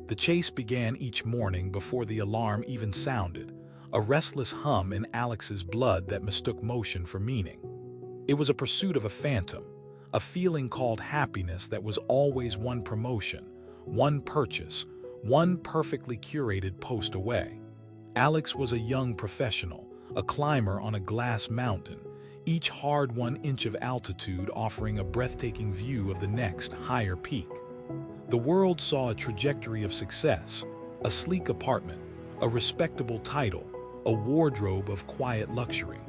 The chase began each morning before the alarm even sounded, a restless hum in Alex's blood that mistook motion for meaning. It was a pursuit of a phantom, a feeling called happiness that was always one promotion, one purchase, one perfectly curated post away. Alex was a young professional, a climber on a glass mountain, each hard-won inch of altitude offering a breathtaking view of the next, higher peak. The world saw a trajectory of success, a sleek apartment, a respectable title, a wardrobe of quiet luxury.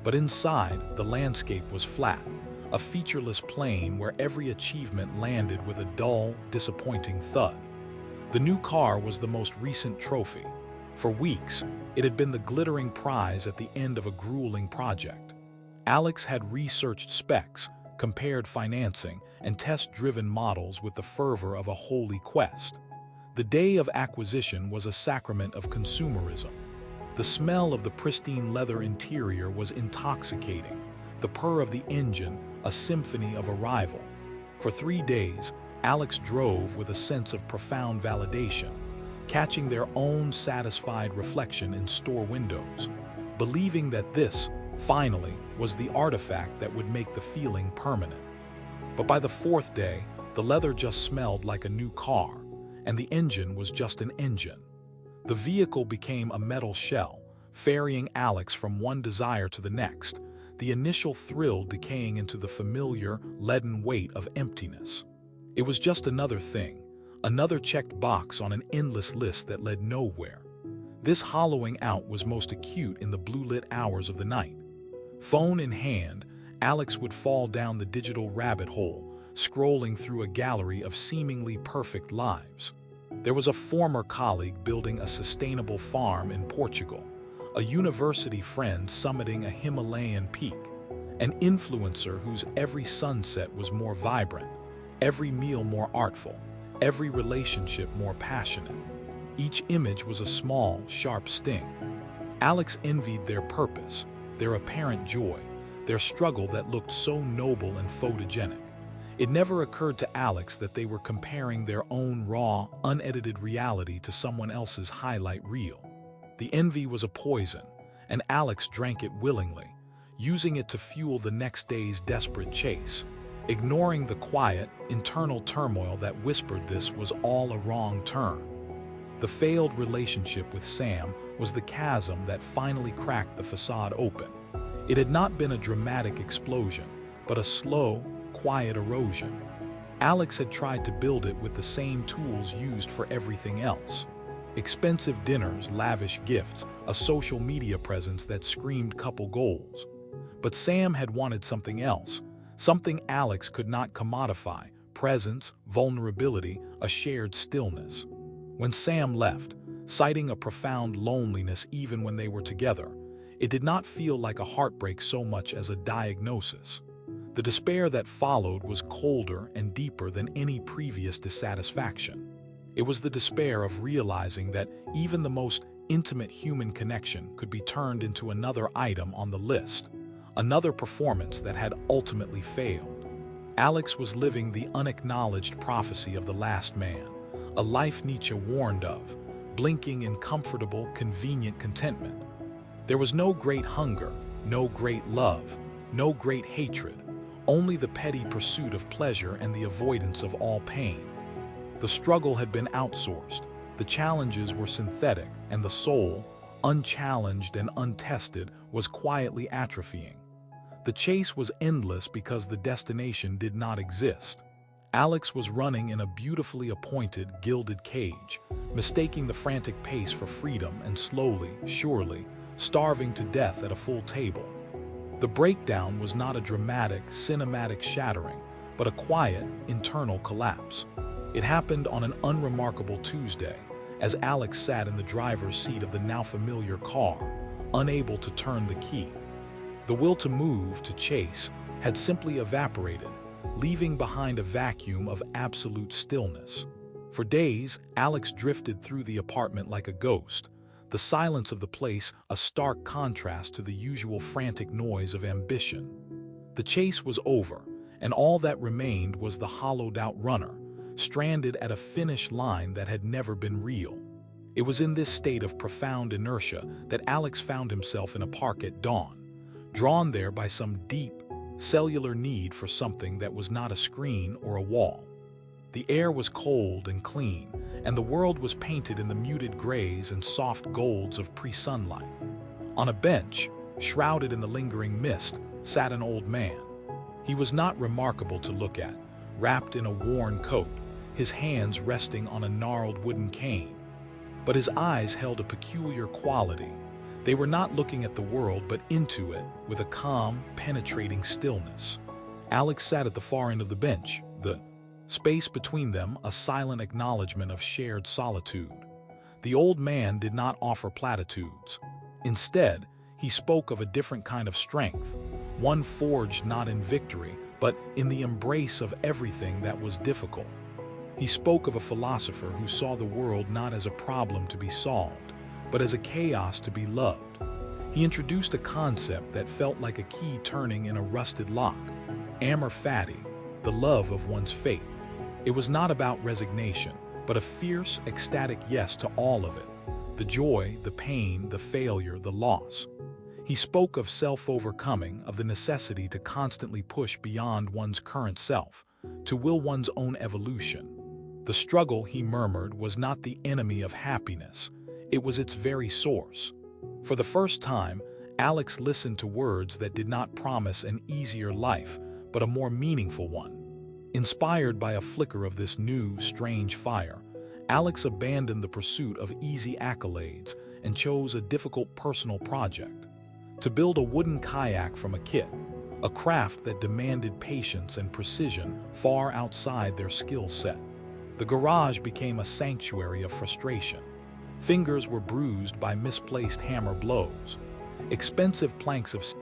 But inside, the landscape was flat, a featureless plain where every achievement landed with a dull, disappointing thud. The new car was the most recent trophy. For weeks, it had been the glittering prize at the end of a grueling project. Alex had researched specs, compared financing, and test-driven models with the fervor of a holy quest. The day of acquisition was a sacrament of consumerism. The smell of the pristine leather interior was intoxicating, the purr of the engine a symphony of arrival. For 3 days, Alex drove with a sense of profound validation, catching their own satisfied reflection in store windows, believing that this, finally, was the artifact that would make the feeling permanent. But by the 4th day, the leather just smelled like a new car, and the engine was just an engine. The vehicle became a metal shell, ferrying Alex from one desire to the next, the initial thrill decaying into the familiar, leaden weight of emptiness. It was just another thing, another checked box on an endless list that led nowhere. This hollowing out was most acute in the blue-lit hours of the night. Phone in hand, Alex would fall down the digital rabbit hole, scrolling through a gallery of seemingly perfect lives. There was a former colleague building a sustainable farm in Portugal, a university friend summiting a Himalayan peak, an influencer whose every sunset was more vibrant, every meal more artful, every relationship more passionate. Each image was a small, sharp sting. Alex envied their purpose, their apparent joy, their struggle that looked so noble and photogenic. It never occurred to Alex that they were comparing their own raw, unedited reality to someone else's highlight reel. The envy was a poison, and Alex drank it willingly, using it to fuel the next day's desperate chase, ignoring the quiet, internal turmoil that whispered this was all a wrong turn. The failed relationship with Sam was the chasm that finally cracked the facade open. It had not been a dramatic explosion, but a slow, quiet erosion. Alex had tried to build it with the same tools used for everything else. Expensive dinners, lavish gifts, a social media presence that screamed couple goals. But Sam had wanted something else, something Alex could not commodify: presence, vulnerability, a shared stillness. When Sam left, citing a profound loneliness even when they were together, it did not feel like a heartbreak so much as a diagnosis. The despair that followed was colder and deeper than any previous dissatisfaction. It was the despair of realizing that even the most intimate human connection could be turned into another item on the list, another performance that had ultimately failed. Alex was living the unacknowledged prophecy of the last man, a life Nietzsche warned of, blinking in comfortable, convenient contentment. There was no great hunger, no great love, no great hatred, only the petty pursuit of pleasure and the avoidance of all pain. The struggle had been outsourced, the challenges were synthetic, and the soul, unchallenged and untested, was quietly atrophying. The chase was endless because the destination did not exist. Alex was running in a beautifully appointed, gilded cage, mistaking the frantic pace for freedom and slowly, surely, starving to death at a full table. The breakdown was not a dramatic, cinematic shattering, but a quiet, internal collapse. It happened on an unremarkable Tuesday, as Alex sat in the driver's seat of the now familiar car, unable to turn the key. The will to move, to chase, had simply evaporated, leaving behind a vacuum of absolute stillness. For days, Alex drifted through the apartment like a ghost, the silence of the place a stark contrast to the usual frantic noise of ambition. The chase was over, and all that remained was the hollowed-out runner, stranded at a finish line that had never been real. It was in this state of profound inertia that Alex found himself in a park at dawn, drawn there by some deep, cellular need for something that was not a screen or a wall. The air was cold and clean, and the world was painted in the muted grays and soft golds of pre-sunlight. On a bench, shrouded in the lingering mist, sat an old man. He was not remarkable to look at, wrapped in a worn coat, his hands resting on a gnarled wooden cane. But his eyes held a peculiar quality. They were not looking at the world but into it with a calm, penetrating stillness. Alex sat at the far end of the bench, the space between them a silent acknowledgement of shared solitude. The old man did not offer platitudes. Instead, he spoke of a different kind of strength, one forged not in victory, but in the embrace of everything that was difficult. He spoke of a philosopher who saw the world not as a problem to be solved, but as a chaos to be loved. He introduced a concept that felt like a key turning in a rusted lock, amor fati, the love of one's fate. It was not about resignation, but a fierce, ecstatic yes to all of it. The joy, the pain, the failure, the loss. He spoke of self-overcoming, of the necessity to constantly push beyond one's current self, to will one's own evolution. The struggle, he murmured, was not the enemy of happiness. It was its very source. For the first time, Alex listened to words that did not promise an easier life, but a more meaningful one. Inspired by a flicker of this new, strange fire, Alex abandoned the pursuit of easy accolades and chose a difficult personal project. To build a wooden kayak from a kit, a craft that demanded patience and precision far outside their skill set. The garage became a sanctuary of frustration. Fingers were bruised by misplaced hammer blows. Expensive planks of